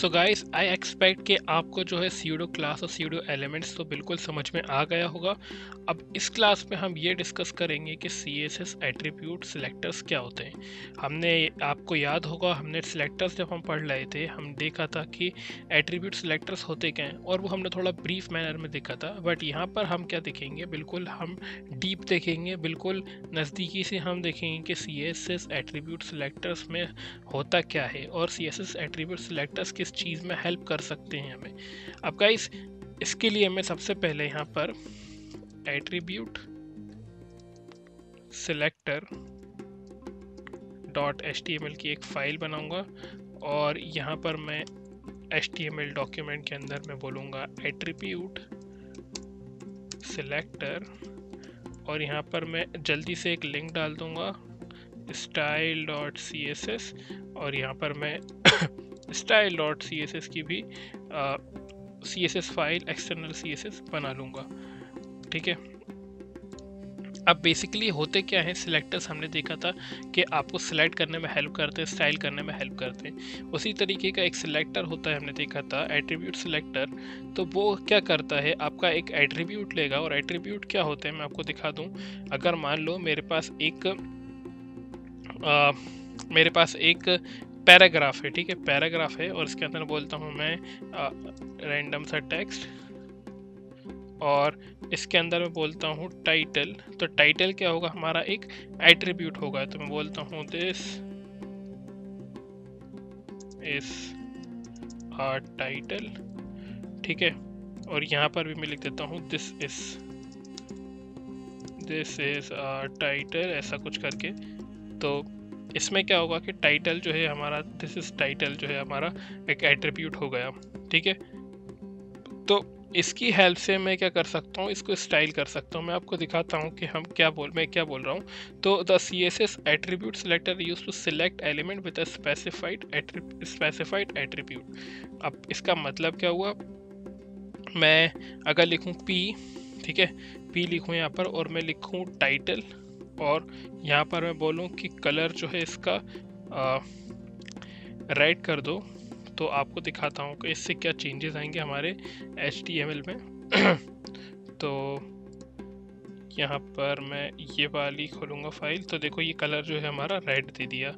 So guys I expect कि आपको जो है सीडो क्लास और सीडो एलिमेंट्स तो बिल्कुल समझ में आ गया होगा। अब इस क्लास में हम ये डिस्कस करेंगे कि सीएसएस एट्रीब्यूट सिलेक्टर्स क्या होते हैं। हमने आपको याद होगा हमने सिलेक्टर्स जब हम पढ़ रहे थे हम देखा था कि एट्रीब्यूट सिलेक्टर्स होते क्या हैं और वो हमने थोड़ा ब्रीफ मैनर में देखा था। बट यहाँ पर हम क्या देखेंगे, बिल्कुल हम डीप देखेंगे, बिल्कुल नज़दीकी से हम देखेंगे कि सीएसएस एट्रीब्यूट सिलेक्टर्स में होता क्या है और सीएसएस एट्रीब्यूट सिलेक्टर्स किस चीज़ में हेल्प कर सकते हैं हमें। अब गाइस इसके लिए मैं सबसे पहले यहाँ पर एट्रीब्यूट सिलेक्टर .html की एक फ़ाइल बनाऊंगा और यहाँ पर मैं HTML डॉक्यूमेंट के अंदर मैं बोलूँगा एट्रीब्यूट सिलेक्टर और यहाँ पर मैं जल्दी से एक लिंक डाल दूँगा style.css और यहाँ पर मैं style.css की भी CSS फाइल एक्सटर्नल CSS बना लूँगा। ठीक है, अब बेसिकली होते क्या है, सिलेक्टर्स हमने देखा था कि आपको सिलेक्ट करने में हेल्प करते हैं, स्टाइल करने में हेल्प करते हैं। उसी तरीके का एक सिलेक्टर होता है, हमने देखा था एट्रीब्यूट सिलेक्टर। तो वो क्या करता है, आपका एक एट्रीब्यूट लेगा और एट्रीब्यूट क्या होते हैं मैं आपको दिखा दूँ। अगर मान लो मेरे पास एक पैराग्राफ है, ठीक है, पैराग्राफ है और इसके अंदर बोलता हूँ मैं रैंडम सा टेक्स्ट और इसके अंदर मैं बोलता हूँ टाइटल। तो टाइटल क्या होगा, हमारा एक एट्रीब्यूट होगा। तो मैं बोलता हूँ दिस इज आ टाइटल, ठीक है, और यहाँ पर भी मैं लिख देता हूँ दिस इज आ टाइटल, ऐसा कुछ करके। तो इसमें क्या होगा कि टाइटल जो है हमारा, दिस इज टाइटल जो है हमारा एक एट्रीब्यूट हो गया। ठीक है, तो इसकी हेल्प से मैं क्या कर सकता हूँ, इसको स्टाइल कर सकता हूँ। मैं आपको दिखाता हूँ कि मैं क्या बोल रहा हूँ। तो the CSS attribute selector use to select element with a specified attribute. अब इसका मतलब क्या हुआ, मैं अगर लिखूँ P, ठीक है, P लिखूँ यहाँ पर और मैं लिखूँ टाइटल और यहाँ पर मैं बोलूँ कि कलर जो है इसका रेड कर दो, तो आपको दिखाता हूँ कि इससे क्या चेंजेस आएंगे हमारे HTML में। तो यहाँ पर मैं ये वाली खोलूँगा फाइल, तो देखो ये कलर जो है हमारा रेड दे दिया।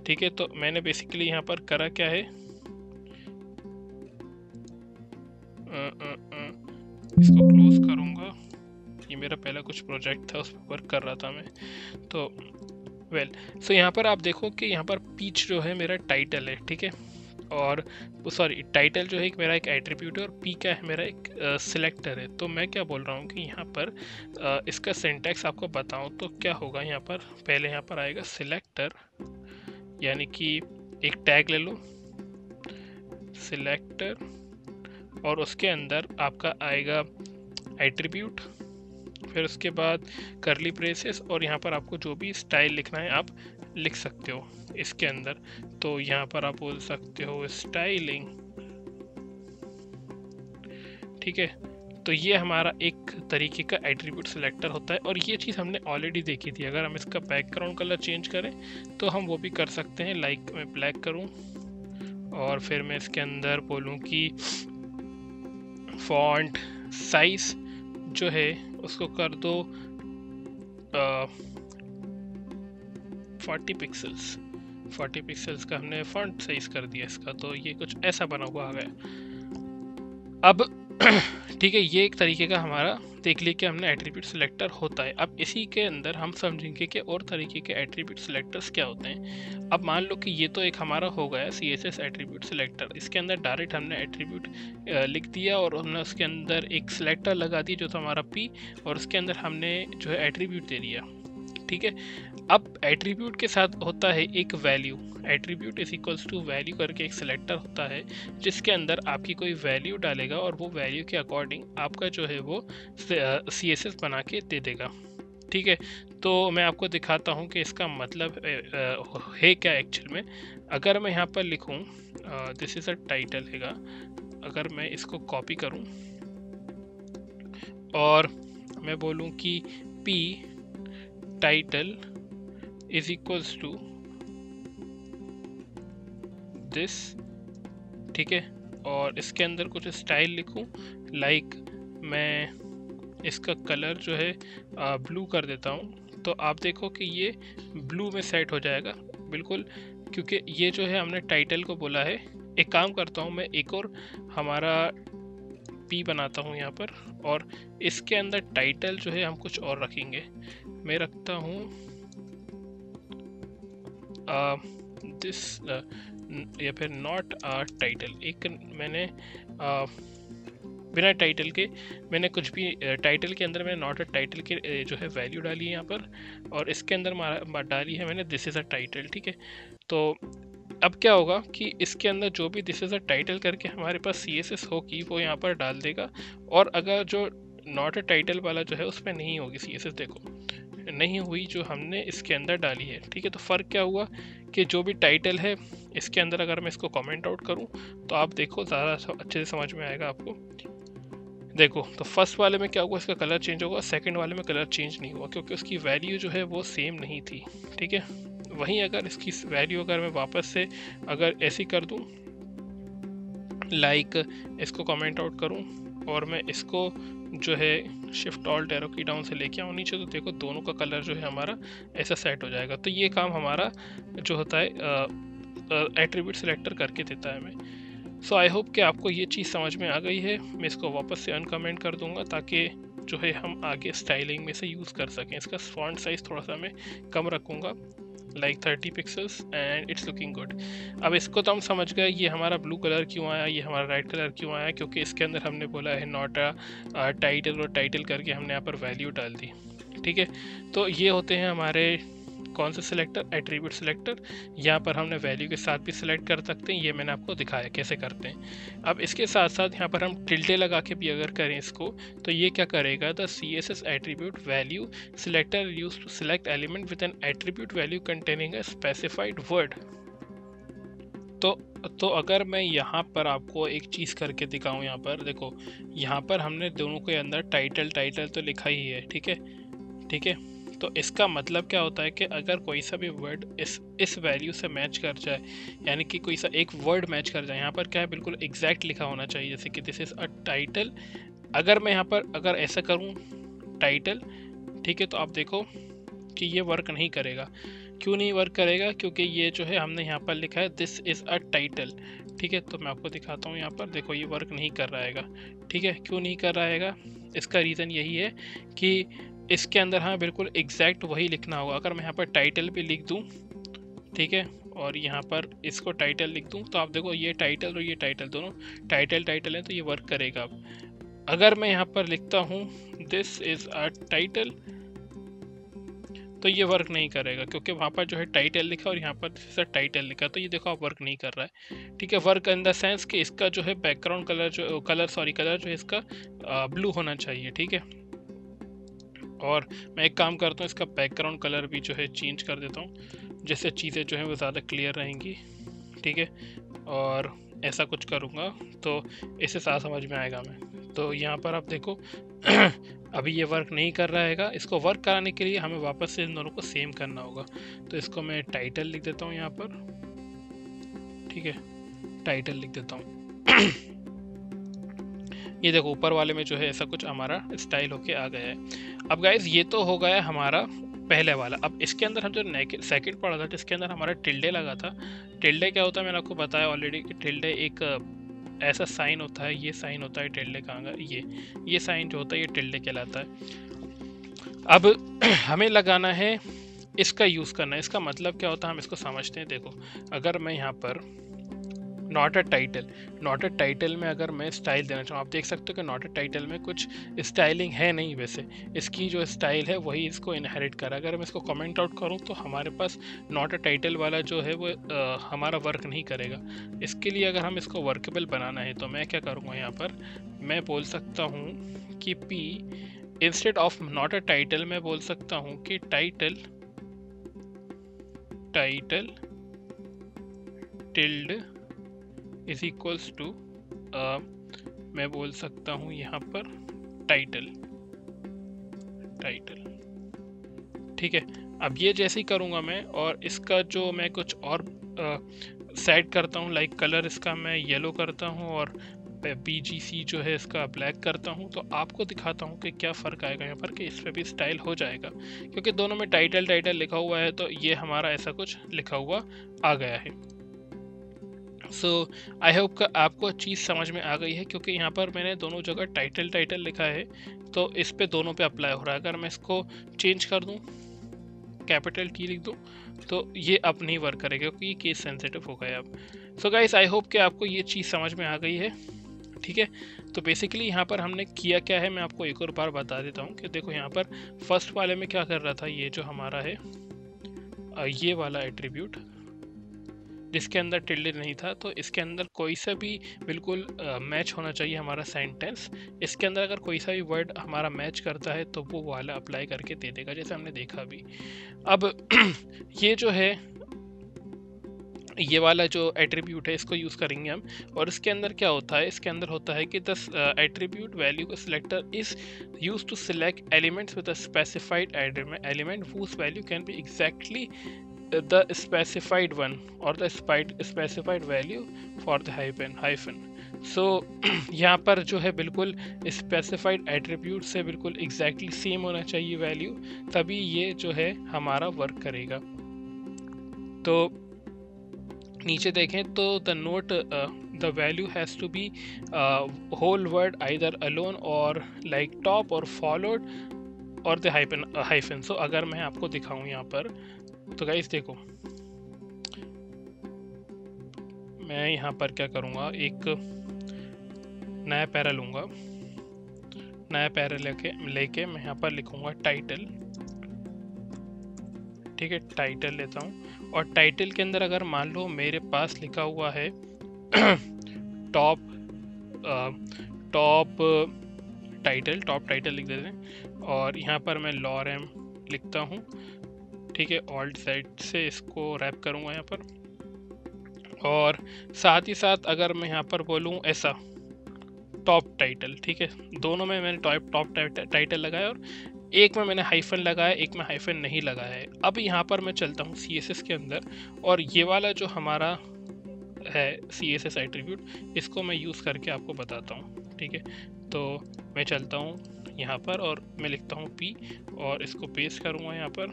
ठीक है, तो मैंने बेसिकली यहाँ पर करा क्या है, इसको क्लोज करूँगा। ये मेरा पहला कुछ प्रोजेक्ट था, उस पर वर्क कर रहा था मैं। तो सो यहाँ पर आप देखो कि यहाँ पर पीच जो है मेरा टाइटल है, ठीक है, और सॉरी टाइटल जो है मेरा एक एट्रीब्यूट है और पी क्या है मेरा एक सिलेक्टर है। तो मैं क्या बोल रहा हूँ कि यहाँ पर इसका सिंटैक्स आपको बताऊँ तो क्या होगा, यहाँ पर पहले यहाँ पर आएगा सिलेक्टर, यानी कि एक टैग ले लो सिलेक्टर और उसके अंदर आपका आएगा एट्रीब्यूट, फिर उसके बाद करली ब्रेसेस और यहाँ पर आपको जो भी स्टाइल लिखना है आप लिख सकते हो इसके अंदर। तो यहाँ पर आप बोल सकते हो स्टाइलिंग, ठीक है। तो ये हमारा एक तरीके का एट्रीब्यूट सिलेक्टर होता है और ये चीज़ हमने ऑलरेडी देखी थी। अगर हम इसका बैकग्राउंड कलर चेंज करें तो हम वो भी कर सकते हैं। लाइक मैं ब्लैक करूं और फिर मैं इसके अंदर बोलूं कि फॉन्ट साइज जो है उसको कर दो 40 पिक्सल्स का हमने फॉन्ट साइज कर दिया इसका। तो ये कुछ ऐसा बना हुआ आ गया। अब ठीक है, ये एक तरीके का हमारा देख लिया कि हमने एट्रीब्यूट सिलेक्टर होता है। अब इसी के अंदर हम समझेंगे कि और तरीके के एट्रीब्यूट सिलेक्टर्स क्या होते हैं। अब मान लो कि ये तो एक हमारा हो गया CSS एट्रीब्यूट सिलेक्टर, इसके अंदर डायरेक्ट हमने एट्रीब्यूट लिख दिया और हमने उसके अंदर एक सिलेक्टर लगा दी जो था हमारा P और उसके अंदर हमने जो है एट्रीब्यूट दे दिया। ठीक है, अब एट्रीब्यूट के साथ होता है एक value, attribute is equals to value करके एक सिलेक्टर होता है जिसके अंदर आपकी कोई वैल्यू डालेगा और वो वैल्यू के अकॉर्डिंग आपका जो है वो CSS बना के दे देगा। ठीक है, तो मैं आपको दिखाता हूँ कि इसका मतलब है क्या एक्चुअल में। अगर मैं यहाँ पर लिखूँ दिस इज अ टाइटल हैगा, अगर मैं इसको कॉपी करूँ और मैं बोलूँ कि P title is equals to this ठीक है, और इसके अंदर कुछ स्टाइल लिखूं, लाइक मैं इसका कलर जो है ब्लू कर देता हूँ, तो आप देखो कि ये ब्लू में सेट हो जाएगा बिल्कुल, क्योंकि ये जो है हमने टाइटल को बोला है। एक काम करता हूँ मैं, एक और हमारा पी बनाता हूँ यहाँ पर, और इसके अंदर टाइटल जो है हम कुछ और रखेंगे। मैं रखता हूँ दिस या फिर नॉट टाइटल। एक मैंने बिना टाइटल के मैंने कुछ भी टाइटल के अंदर मैंने नॉट अ टाइटल के जो है वैल्यू डाली है यहाँ पर, और इसके अंदर डाली है मैंने दिस इज़ अ टाइटल। ठीक है, तो अब क्या होगा कि इसके अंदर जो भी दिस इज़ अ टाइटल करके हमारे पास CSS होगी वो यहाँ पर डाल देगा, और अगर जो नॉट अ टाइटल वाला जो है उसमें नहीं होगी CSS, देखो नहीं हुई जो हमने इसके अंदर डाली है। ठीक है, तो फ़र्क क्या हुआ कि जो भी टाइटल है इसके अंदर अगर मैं इसको कमेंट आउट करूं तो आप देखो ज़्यादा अच्छे से समझ में आएगा आपको। देखो तो फर्स्ट वाले में क्या हुआ, इसका कलर चेंज होगा, सेकंड वाले में कलर चेंज नहीं हुआ क्योंकि उसकी वैल्यू जो है वो सेम नहीं थी। ठीक है, वहीं अगर इसकी वैल्यू अगर मैं वापस से अगर ऐसी कर दूं, लाइक इसको कमेंट आउट करूं और मैं इसको जो है शिफ्ट ऑल्ट एरो की डाउन से लेके आऊँ नीचे, तो देखो दोनों का कलर जो है हमारा ऐसा सेट हो जाएगा। तो ये काम हमारा जो होता है एट्रीब्यूट सिलेक्टर करके देता है हमें। सो आई होप कि आपको ये चीज़ समझ में आ गई है। मैं इसको वापस से अनकमेंट कर दूंगा ताकि जो है हम आगे स्टाइलिंग में से यूज़ कर सकें। इसका फॉन्ट साइज़ थोड़ा सा मैं कम रखूँगा, like 30 pixels, and it's looking good. अब इसको तो हम समझ गए ये हमारा ब्लू कलर क्यों आया, ये हमारा रेड कलर क्यों आया, क्योंकि इसके अंदर हमने बोला है नॉट अ टाइटल, और टाइटल करके हमने यहाँ पर वैल्यू डाल दी। ठीक है, तो ये होते हैं हमारे कौन से सिलेक्टर, एट्रीब्यूट सिलेक्टर। यहाँ पर हमने वैल्यू के साथ भी सिलेक्ट कर सकते हैं, ये मैंने आपको दिखाया कैसे करते हैं। अब इसके साथ साथ यहाँ पर हम टिल्डे लगा के भी अगर करें इसको, तो ये क्या करेगा, the CSS attribute value selector use to select element with an attribute value containing a specified word. तो अगर मैं यहाँ पर आपको एक चीज़ करके दिखाऊँ, यहाँ पर देखो, यहाँ पर हमने दोनों के अंदर टाइटल तो लिखा ही है। ठीक है, ठीक है, तो इसका मतलब क्या होता है कि अगर कोई सा भी वर्ड इस वैल्यू से मैच कर जाए, यानी कि कोई सा एक वर्ड मैच कर जाए, यहाँ पर क्या है बिल्कुल एग्जैक्ट लिखा होना चाहिए, जैसे कि दिस इज़ अ टाइटल। अगर मैं यहाँ पर अगर ऐसा करूँ टाइटल, ठीक है, तो आप देखो कि ये वर्क नहीं करेगा। क्यों नहीं वर्क करेगा, क्योंकि ये जो है हमने यहाँ पर लिखा है दिस इज़ अ टाइटल। ठीक है, तो मैं आपको दिखाता हूँ, यहाँ पर देखो ये वर्क नहीं कर रहा हैगा। ठीक है, क्यों नहीं कर रहा हैगा, इसका रीज़न यही है कि इसके अंदर हमें बिल्कुल एग्जैक्ट वही लिखना होगा। अगर मैं यहाँ पर टाइटल भी लिख दूँ, ठीक है, और यहाँ पर इसको टाइटल लिख दूँ, तो आप देखो ये टाइटल और ये टाइटल दोनों टाइटल है, तो ये वर्क करेगा। अब अगर मैं यहाँ पर लिखता हूँ दिस इज़ अ टाइटल, तो ये वर्क नहीं करेगा क्योंकि वहाँ पर जो है टाइटल लिखा और यहाँ पर सर टाइटल लिखा, तो ये देखो आप वर्क नहीं कर रहा है। ठीक है, वर्क इन द सेंस कि इसका जो है बैकग्राउंड कलर जो है इसका ब्लू होना चाहिए। ठीक है, और मैं एक काम करता हूँ, इसका बैकग्राउंड कलर भी जो है चेंज कर देता हूँ, जिससे चीज़ें जो हैं वो ज़्यादा क्लियर रहेंगी। ठीक है, और ऐसा कुछ करूँगा तो इससे साफ समझ में आएगा मैं। तो यहाँ पर आप देखो अभी ये वर्क नहीं कर रहा हैगा। इसको वर्क कराने के लिए हमें वापस से इन दोनों को सेम करना होगा। तो इसको मैं टाइटल लिख देता हूँ यहाँ पर। ठीक है, टाइटल लिख देता हूँ। ये देखो ऊपर वाले में जो है ऐसा कुछ हमारा स्टाइल होके आ गया है। अब गाइज ये तो हो गया हमारा पहले वाला। अब इसके अंदर हम जो सेकंड पढ़ा था, जिसके अंदर हमारा टिल्डे लगा था। टिल्डे क्या होता है मैंने आपको बताया ऑलरेडी कि टिल्डे एक ऐसा साइन होता है, ये साइन होता है टिल्डे का, ये साइन जो होता है ये टिल्डे कहलाता है। अब हमें लगाना है, इसका यूज़ करना है। इसका मतलब क्या होता है हम इसको समझते हैं। देखो अगर मैं यहाँ पर नॉट अ टाइटल में अगर मैं स्टाइल देना चाहूँ, आप देख सकते हो कि नॉट अ टाइटल में कुछ स्टाइलिंग है नहीं, वैसे इसकी जो स्टाइल है वही इसको इनहेरिट करा। अगर मैं इसको कमेंट आउट करूँ तो हमारे पास नॉट अ टाइटल वाला जो है वो हमारा वर्क नहीं करेगा। इसके लिए अगर हम इसको वर्केबल बनाना है तो मैं क्या करूँगा, यहाँ पर मैं बोल सकता हूँ कि P instead of not a title मैं बोल सकता हूँ कि title tilde is equals to मैं बोल सकता हूँ यहाँ पर टाइटल। ठीक है, अब ये जैसे ही करूँगा मैं, और इसका जो मैं कुछ और सेट करता हूँ, लाइक कलर इसका मैं येलो करता हूँ और BGC जो है इसका ब्लैक करता हूँ, तो आपको दिखाता हूँ कि क्या फ़र्क आएगा यहाँ पर कि इस पर भी स्टाइल हो जाएगा, क्योंकि दोनों में टाइटल लिखा हुआ है, तो ये हमारा ऐसा कुछ लिखा हुआ आ गया है। सो आई होप का आपको चीज़ समझ में आ गई है, क्योंकि यहाँ पर मैंने दोनों जगह टाइटल लिखा है, तो इस पे दोनों पे अप्लाई हो रहा है। अगर मैं इसको चेंज कर दूँ, कैपिटल T लिख दूँ, तो ये अब नहीं वर्क करेगा क्योंकि ये केस सेंसिटिव हो गया अब। सो गाइस, आई होप कि आपको ये चीज़ समझ में आ गई है, ठीक है। तो बेसिकली यहाँ पर हमने किया क्या है, मैं आपको एक और बार बता देता हूँ कि देखो यहाँ पर फर्स्ट वाले में क्या कर रहा था, ये जो हमारा है ये वाला एट्रीब्यूट जिसके अंदर टिल्डे नहीं था, तो इसके अंदर कोई सा भी बिल्कुल मैच होना चाहिए हमारा सेंटेंस। इसके अंदर अगर कोई सा भी वर्ड हमारा मैच करता है तो वो वाला अप्लाई करके दे देगा, जैसे हमने देखा भी। अब ये जो है, ये वाला जो एट्रीब्यूट है इसको यूज़ करेंगे हम, और इसके अंदर क्या होता है, इसके अंदर होता है कि the attribute value selector is use to select elements with a specified element whose value can be exactly the specified one or the specified value for the hyphen. सो यहाँ पर जो है बिल्कुल स्पेसिफाइड एट्रीब्यूट से बिल्कुल एग्जैक्टली सेम होना चाहिए value, तभी ये जो है हमारा वर्क करेगा। तो नीचे देखें तो the note the value has to be whole word either alone or like top or followed or the hyphen. So अगर मैं आपको दिखाऊं यहाँ पर, तो गाइस देखो, मैं यहाँ पर क्या करूँगा, एक नया पैरा लूँगा, नया पैरा लेके मैं यहाँ पर लिखूँगा टाइटल, ठीक है। टाइटल लेता हूँ, और टाइटल के अंदर अगर मान लो मेरे पास लिखा हुआ है टॉप टाइटल लिख देते हैं, और यहाँ पर मैं लॉरेम लिखता हूँ, ठीक है। ऑल्ट साइड से इसको रैप करूँगा यहाँ पर, और साथ ही साथ अगर मैं यहाँ पर बोलूँ ऐसा टॉप टाइटल, ठीक है। दोनों में मैंने टॉप टाइटल लगाया, और एक में मैंने हाइफन लगाया, एक में हाइफन नहीं लगाया है। अब यहाँ पर मैं चलता हूँ CSS के अंदर, और ये वाला जो हमारा है CSS एट्रीब्यूट, इसको मैं यूज़ करके आपको बताता हूँ, ठीक है। तो मैं चलता हूँ यहाँ पर और मैं लिखता हूँ P, और इसको पेस्ट करूँगा यहाँ पर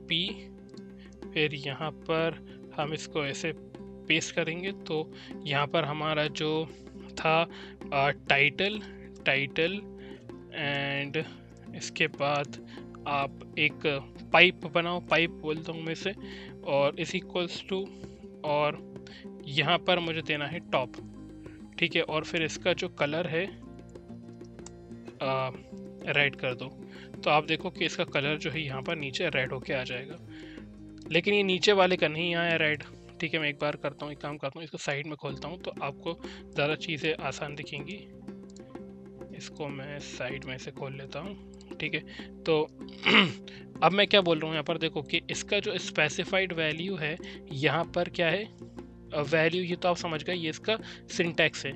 P, फिर यहाँ पर हम इसको ऐसे पेस्ट करेंगे, तो यहाँ पर हमारा जो था टाइटल एंड इसके बाद आप एक पाइप बनाओ, पाइप बोलता हूँ मैं इसे, और इस इक्वल्स टू, और यहाँ पर मुझे देना है टॉप, ठीक है। और फिर इसका जो कलर है रेड कर दो, तो आप देखो कि इसका कलर जो है यहाँ पर नीचे रेड होके आ जाएगा, लेकिन ये नीचे वाले का नहीं आया रेड, ठीक है। मैं एक बार करता हूँ, एक काम करता हूँ, इसको साइड में खोलता हूँ तो आपको ज़्यादा चीज़ें आसान दिखेंगी। इसको मैं साइड में से खोल लेता हूँ, ठीक है। तो अब मैं क्या बोल रहा हूँ यहाँ पर, देखो कि इसका जो स्पेसिफाइड वैल्यू है यहाँ पर क्या है, वैल्यू, ये तो आप समझ गए, ये इसका सिंटैक्स है।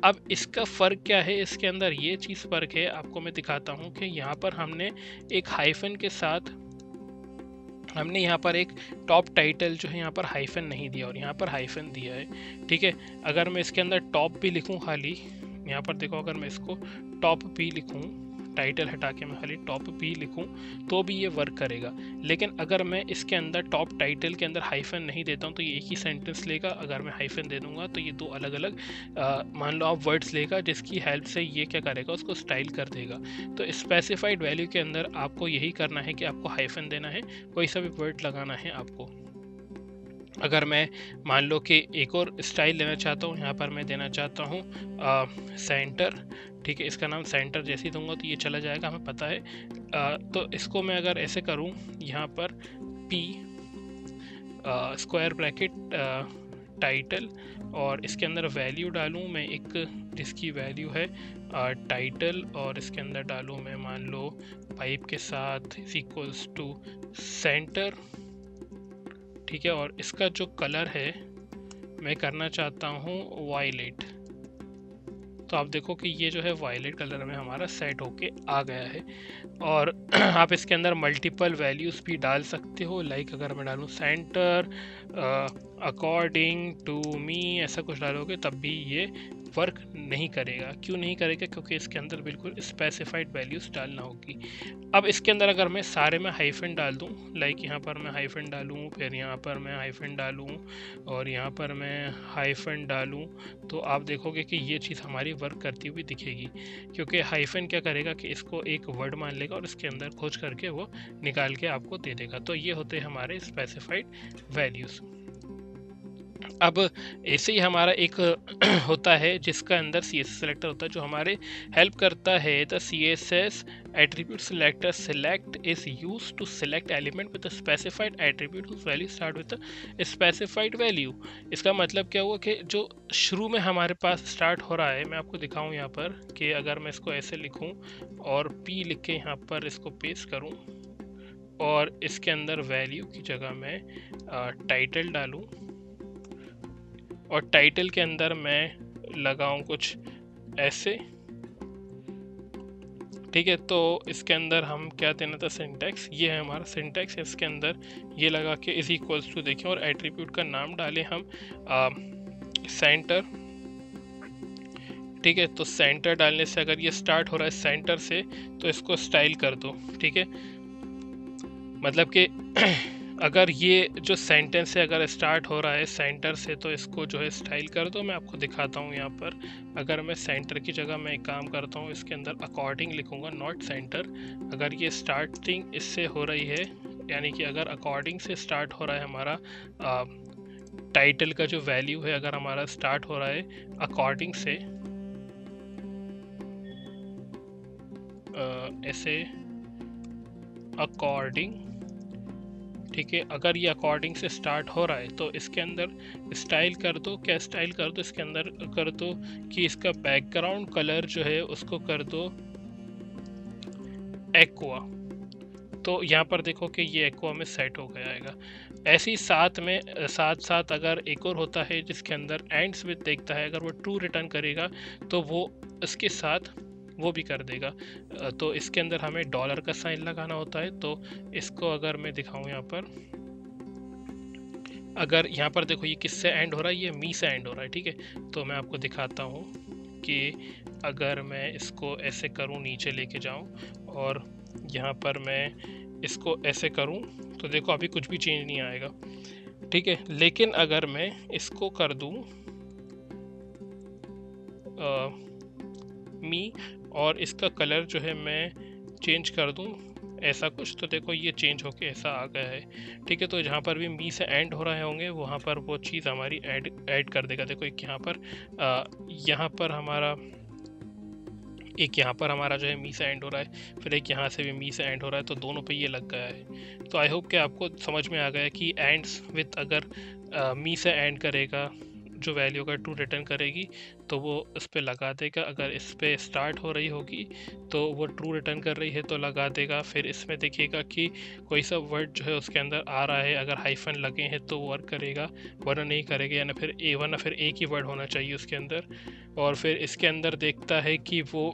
अब इसका फ़र्क क्या है, इसके अंदर ये चीज़ फ़र्क है, आपको मैं दिखाता हूँ कि यहाँ पर हमने एक हाइफन के साथ, हमने यहाँ पर एक टॉप टाइटल जो है यहाँ पर हाइफन नहीं दिया, और यहाँ पर हाइफन दिया है, ठीक है। अगर मैं इसके अंदर टॉप भी लिखूँ खाली, यहाँ पर देखो, अगर मैं इसको टॉप भी लिखूँ, टाइटल हटा के मैं खाली टॉप भी लिखूँ, तो भी ये वर्क करेगा। लेकिन अगर मैं इसके अंदर टॉप टाइटल के अंदर हाइफन नहीं देता हूँ तो ये एक ही सेंटेंस लेगा। अगर मैं हाइफन दे दूंगा तो ये दो अलग अलग मान लो आप वर्ड्स लेगा, जिसकी हेल्प से ये क्या करेगा, उसको स्टाइल कर देगा। तो स्पेसिफाइड वैल्यू के अंदर आपको यही करना है कि आपको हाइफन देना है, कोई सा भी वर्ड लगाना है आपको। अगर मैं मान लो कि एक और स्टाइल लेना चाहता हूँ, यहाँ पर मैं देना चाहता हूँ सेंटर, ठीक है। इसका नाम सेंटर जैसे ही दूंगा तो ये चला जाएगा, हमें पता है। तो इसको मैं अगर ऐसे करूँ, यहाँ पर P स्क्वायर ब्रैकेट टाइटल, और इसके अंदर वैल्यू डालूँ मैं एक, जिसकी वैल्यू है टाइटल, और इसके अंदर डालूँ मैं मान लो पाइप के साथ इक्वल्स टू सेंटर, ठीक है। और इसका जो कलर है मैं करना चाहता हूँ वायलेट, तो आप देखो कि ये जो है वायलेट कलर में हमारा सेट होके आ गया है। और आप इसके अंदर मल्टीपल वैल्यूज़ भी डाल सकते हो, लाइक अगर मैं डालूँ सेंटर अकॉर्डिंग टू मी ऐसा कुछ डालोगे तब भी ये वर्क नहीं करेगा। क्यों नहीं करेगा? क्योंकि इसके अंदर बिल्कुल स्पेसिफाइड वैल्यूज़ डालना होगी। अब इसके अंदर अगर मैं सारे में हाइफन डाल दूँ, लाइक यहाँ पर मैं हाइफन डालूँ, फिर यहाँ पर मैं हाइफन डालूँ और यहाँ पर मैं हाइफन डालूँ, तो आप देखोगे कि ये चीज़ हमारी वर्क करती हुई दिखेगी। क्योंकि हाइफन क्या करेगा कि इसको एक वर्ड मान लेगा और इसके अंदर खोज करके वो निकाल के आपको दे देगा। तो ये होते हैं हमारे स्पेसिफाइड वैल्यूज़। अब ऐसे ही हमारा एक होता है जिसका अंदर CSS सेलेक्टर होता है, जो हमारे हेल्प करता है। The CSS attribute selector select is use to select element with specified attribute whose value start with specified value. इसका मतलब क्या हुआ कि जो शुरू में हमारे पास स्टार्ट हो रहा है, मैं आपको दिखाऊं यहाँ पर कि अगर मैं इसको ऐसे लिखूं और P लिख के यहाँ पर इसको पेस्ट करूं और इसके अंदर वैल्यू की जगह मैं टाइटल डालूं और टाइटल के अंदर मैं लगाऊं कुछ ऐसे, ठीक है। तो इसके अंदर हम क्या देना था, सिंटैक्स, ये है हमारा सिंटैक्स। इसके अंदर ये लगा के इज इक्वल्स टू देखें और एट्रीब्यूट का नाम डालें हम सेंटर, ठीक है। तो सेंटर डालने से अगर ये स्टार्ट हो रहा है सेंटर से तो इसको स्टाइल कर दो, ठीक है। मतलब कि अगर ये जो सेंटेंस है अगर स्टार्ट हो रहा है सेंटर से तो इसको जो है स्टाइल कर दो। मैं आपको दिखाता हूँ यहाँ पर, अगर मैं सेंटर की जगह मैं एक काम करता हूँ, इसके अंदर अकॉर्डिंग लिखूँगा, नॉट सेंटर। अगर ये स्टार्टिंग इससे हो रही है, यानी कि अगर अकॉर्डिंग से स्टार्ट हो रहा है हमारा टाइटल का जो वैल्यू है, अगर हमारा स्टार्ट हो रहा है अकॉर्डिंग से ऐसे अकॉर्डिंग, ठीक है। अगर ये अकॉर्डिंग से स्टार्ट हो रहा है तो इसके अंदर स्टाइल कर दो। क्या स्टाइल कर दो? इसके अंदर कर दो कि इसका बैकग्राउंड कलर जो है उसको कर दो एक्वा। तो यहाँ पर देखो कि ये एक्वा में सेट हो गया आएगा। ऐसे ही साथ साथ अगर एक और होता है जिसके अंदर एंड्स विद देखता है, अगर वो ट्रू रिटर्न करेगा तो वो इसके साथ वो भी कर देगा। तो इसके अंदर हमें डॉलर का साइन लगाना होता है। तो इसको अगर मैं दिखाऊं यहाँ पर, अगर यहाँ पर देखो ये किससे एंड हो रहा है, ये मी से एंड हो रहा है, ठीक है। तो मैं आपको दिखाता हूँ कि अगर मैं इसको ऐसे करूँ, नीचे लेके जाऊँ और यहाँ पर मैं इसको ऐसे करूँ तो देखो अभी कुछ भी चेंज नहीं आएगा, ठीक है। लेकिन अगर मैं इसको कर दूँ मी और इसका कलर जो है मैं चेंज कर दूं ऐसा कुछ, तो देखो ये चेंज होके ऐसा आ गया है, ठीक है। तो जहाँ पर भी मी से एंड हो रहे होंगे वहाँ पर वो चीज़ हमारी ऐड कर देगा। देखो एक यहाँ पर हमारा एक यहाँ पर हमारा जो है मी से एंड हो रहा है, फिर एक यहाँ से भी मी से एंड हो रहा है, तो दोनों पे ये लग गया है। तो आई होप कि आपको समझ में आ गया कि एंड्स विथ अगर मी से एंड करेगा, जो वैल्यू का ट्रू रिटर्न करेगी तो वो इस पर लगा देगा। अगर इस पर स्टार्ट हो रही होगी तो वो ट्रू रिटर्न कर रही है तो लगा देगा। फिर इसमें देखिएगा कि कोई सा वर्ड जो है उसके अंदर आ रहा है, अगर हाइफन लगे हैं तो वर्क करेगा, वरना नहीं करेगा, वरना फिर एक ही वर्ड होना चाहिए उसके अंदर। और फिर इसके अंदर देखता है कि वो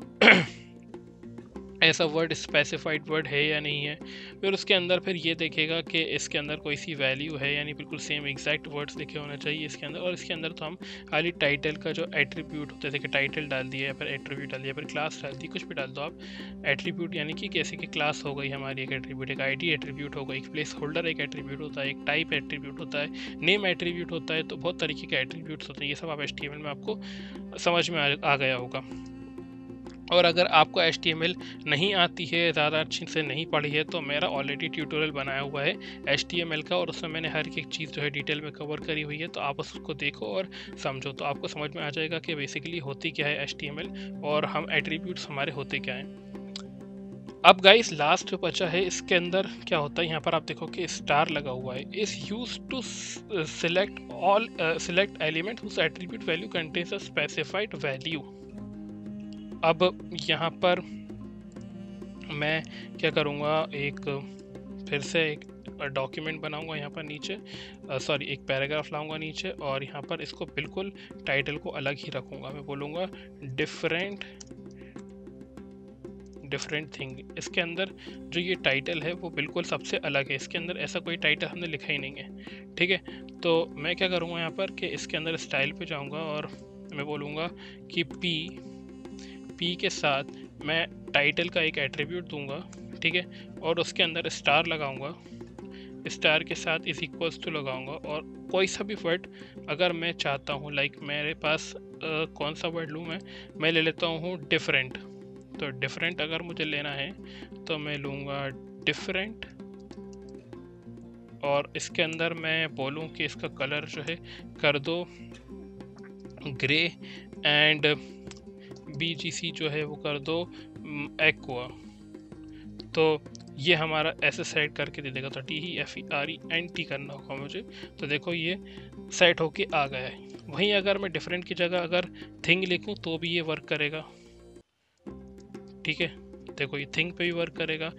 ऐसा वर्ड स्पेसिफाइड वर्ड है या नहीं है। फिर उसके अंदर फिर ये देखेगा कि इसके अंदर कोई सी वैल्यू है, यानी बिल्कुल सेम एग्जैक्ट वर्ड्स लिखे होना चाहिए इसके अंदर। और इसके अंदर तो हम खाली टाइटल का जो एट्रीब्यूट होते थे कि टाइटल डाल दिया या फिर एट्रीब्यूट डाल दिया, फिर क्लास डाल दी, कुछ भी डाल दो आप। एट्रीब्यूट यानी कि कैसे कि क्लास हो गई हमारी एक एट्रीब्यूट, एक ID एट्रीब्यूट हो गई, एक प्लेस होल्डर एक एट्रीब्यूट होता है, एक टाइप एट्रीब्यूट होता है, नेम एट्रीब्यूट होता है। तो बहुत तरीके के एट्रीब्यूट्स होते हैं। ये सब आप HTML में आपको समझ में आ गया होगा। और अगर आपको HTML नहीं आती है, ज़्यादा अच्छी से नहीं पढ़ी है, तो मेरा ऑलरेडी ट्यूटोरियल बनाया हुआ है HTML का और उसमें मैंने हर एक चीज़ जो है डिटेल में कवर करी हुई है। तो आप उसको देखो और समझो तो आपको समझ में आ जाएगा कि बेसिकली होती क्या है HTML और हम एट्रीब्यूट्स हमारे होते क्या हैं। अब गाइस लास्ट जो बचा है इसके अंदर क्या होता है, यहाँ पर आप देखो कि स्टार लगा हुआ है। Is use to select element whose attribute value contains a specified value. अब यहाँ पर मैं क्या करूँगा, एक फिर से एक डॉक्यूमेंट बनाऊंगा यहाँ पर नीचे, सॉरी एक पैराग्राफ लाऊंगा नीचे, और यहाँ पर इसको बिल्कुल टाइटल को अलग ही रखूंगा। मैं बोलूँगा डिफरेंट थिंग। इसके अंदर जो ये टाइटल है वो बिल्कुल सबसे अलग है, इसके अंदर ऐसा कोई टाइटल हमने लिखा ही नहीं है। ठीक है, तो मैं क्या करूँगा यहाँ पर कि इसके अंदर स्टाइल पे जाऊँगा और मैं बोलूँगा कि पी के साथ मैं टाइटल का एक एट्रीब्यूट दूंगा। ठीक है, और उसके अंदर स्टार लगाऊंगा, स्टार के साथ इज इक्वल्स टू लगाऊंगा, और कोई सा भी वर्ड अगर मैं चाहता हूँ, लाइक मेरे पास कौन सा वर्ड लूँ मैं ले लेता हूँ डिफरेंट। तो डिफरेंट अगर मुझे लेना है तो मैं लूँगा डिफरेंट, और इसके अंदर मैं बोलूँ कि इसका कलर जो है कर दो ग्रे, एंड BGC जो है वो कर दो एक्वा। तो ये हमारा ऐसे सेट करके दे देगा। तो TEFERENT करना होगा मुझे। तो देखो ये सेट होके आ गया है। वहीं अगर मैं डिफरेंट की जगह अगर थिंग लिखूं तो भी ये वर्क करेगा। ठीक है, देखो ये थिंग पे भी वर्क करेगा।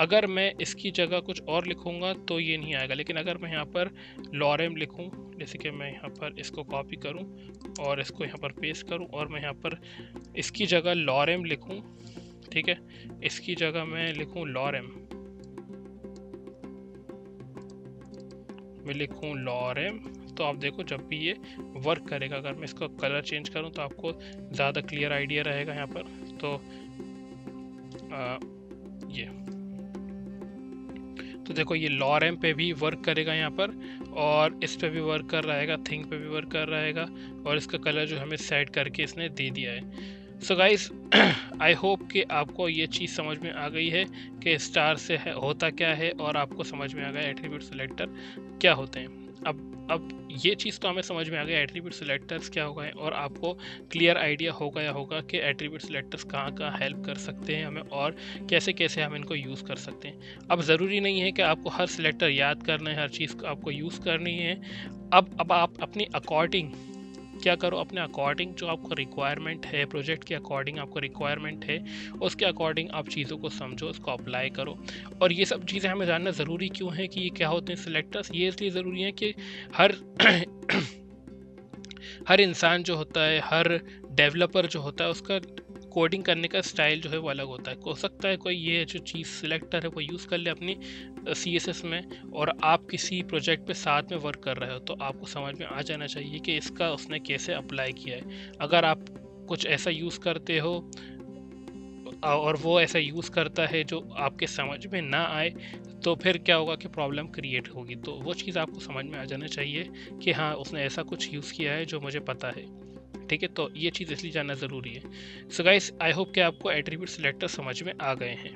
अगर मैं इसकी जगह कुछ और लिखूंगा तो ये नहीं आएगा, लेकिन अगर मैं यहाँ पर लॉरेम लिखूं, जैसे कि मैं यहाँ पर इसको कॉपी करूं और इसको यहाँ पर पेस्ट करूं, और मैं यहाँ पर इसकी जगह लॉरेम लिखूं, ठीक है, इसकी जगह मैं लिखूं लॉरेम, मैं लिखूं लॉरेम, तो आप देखो जब भी ये वर्क करेगा। अगर मैं इसका कलर चेंज करूं तो आपको ज़्यादा क्लियर आइडिया रहेगा यहाँ पर। तो ये तो देखो ये लॉरेम पे भी वर्क करेगा यहाँ पर, और इस पे भी वर्क कर रहेगा, थिंग पे भी वर्क कर रहेगा, और इसका कलर जो हमें सेट करके इसने दे दिया है। सो गाइस आई होप कि आपको ये चीज़ समझ में आ गई है कि स्टार से होता क्या है, और आपको समझ में आ गया एट्रीब्यूट सिलेक्टर क्या होते हैं। अब ये चीज़ तो हमें समझ में आ गया एट्रीब्यूट सिलेक्टर्स क्या होगा, और आपको क्लियर आइडिया हो गया होगा कि एट्रीब्यूट सिलेक्टर्स कहाँ कहाँ हेल्प कर सकते हैं हमें, और कैसे कैसे हम इनको यूज़ कर सकते हैं। अब ज़रूरी नहीं है कि आपको हर सिलेक्टर याद करना है, हर चीज़ को आपको यूज़ करनी है। अब आप अपनी अकॉर्डिंग क्या करो, अपने अकॉर्डिंग जो आपको रिक्वायरमेंट है, प्रोजेक्ट के अकॉर्डिंग आपको रिक्वायरमेंट है, उसके अकॉर्डिंग आप चीज़ों को समझो, उसको अप्लाई करो। और ये सब चीज़ें हमें जानना ज़रूरी क्यों है कि ये क्या होते हैं सिलेक्टर्स। ये इसलिए ज़रूरी है कि हर हर इंसान जो होता है, हर डेवलपर जो होता है, उसका कोडिंग करने का स्टाइल जो है वो अलग होता है। हो सकता है कोई ये जो चीज़ सिलेक्टर है वो यूज़ कर ले अपनी CSS में, और आप किसी प्रोजेक्ट पे साथ में वर्क कर रहे हो, तो आपको समझ में आ जाना चाहिए कि इसका उसने कैसे अप्लाई किया है। अगर आप कुछ ऐसा यूज़ करते हो और वो ऐसा यूज़ करता है जो आपके समझ में ना आए, तो फिर क्या होगा कि प्रॉब्लम क्रिएट होगी। तो वो चीज़ आपको समझ में आ जाना चाहिए कि हाँ उसने ऐसा कुछ यूज़ किया है जो मुझे पता है। ठीक है, तो ये चीज़ इसलिए जानना ज़रूरी है। सो गाइस आई होप कि आपको एट्रीब्यूट सिलेक्टर समझ में आ गए हैं।